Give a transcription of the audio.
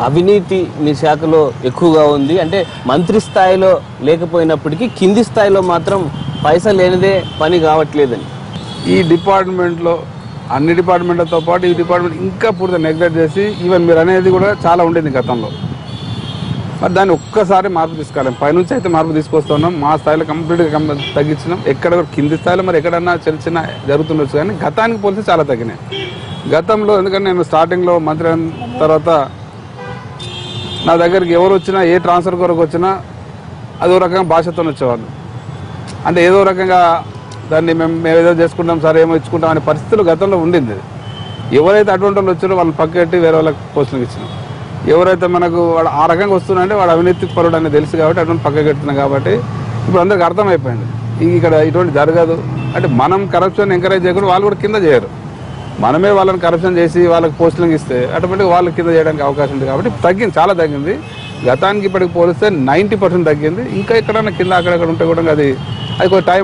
అవినీతి మీ శాఖలో ఎక్కువగా ఉంది, అంటే మంత్రి స్థాయిలో లేకపోయినప్పటికీ కింది స్థాయిలో మాత్రం పైసా లేనిదే పని కావట్లేదని. ఈ డిపార్ట్మెంట్లో అన్ని డిపార్ట్మెంట్లతో పాటు ఈ డిపార్ట్మెంట్ ఇంకా పూర్తిగా నెగ్లెక్ట్ చేసి ఈవెన్ మీరు అనేది కూడా చాలా ఉండేది గతంలో. మరి దాన్ని ఒక్కసారి మార్పు తీసుకోవాలి. పైనుంచి అయితే మార్పు తీసుకొస్తున్నాం, మా స్థాయిలో కంప్లీట్గా తగ్గించినాం. ఎక్కడ కింది స్థాయిలో మరి ఎక్కడన్నా చిన్న చిన్న జరుగుతుండొచ్చు, కానీ గతానికి పోలిస్తే చాలా తగ్గినాయి. గతంలో ఎందుకంటే నేను స్టార్టింగ్లో మంత్రి అయిన తర్వాత నా దగ్గరికి ఎవరు వచ్చినా ఏ ట్రాన్స్ఫర్ కొరకు వచ్చినా అదో రకంగా భాషతో వచ్చేవాళ్ళు. అంటే ఏదో రకంగా దాన్ని మేము ఏదో చేసుకుంటాం సార్, ఏమో ఇచ్చుకుంటాం అనే పరిస్థితులు గతంలో ఉండింది. ఎవరైతే అటువంటి వాళ్ళు వచ్చారో వాళ్ళని పక్కకెట్టి వేరే వాళ్ళకి పోస్టులకు ఇచ్చినాం. ఎవరైతే మనకు వాడు ఆ రకంగా వస్తున్నారంటే వాడు అవినీతి పరుడు అనేది తెలుసు కాబట్టి అటువంటి పక్కకెడుతున్నాం. కాబట్టి ఇప్పుడు అందరికి అర్థమైపోయింది ఇక్కడ ఇటువంటి జరగదు. అంటే మనం కరప్షన్ ఎంకరేజ్ చేయకుండా వాళ్ళు కూడా కింద చేయరు. మనమే వాళ్ళని కరప్షన్ చేసి వాళ్ళకి పోస్టులకు ఇస్తే ఆటోమేటిక్గా వాళ్ళకి కింద చేయడానికి అవకాశం ఉంది. కాబట్టి తగ్గింది, చాలా తగ్గింది. గతానికి ఇప్పటికి పోలిస్తే 90% తగ్గింది. ఇంకా ఎక్కడన్నా కింద అక్కడక్కడ ఉంటే కూడా అది కొంచెం టైం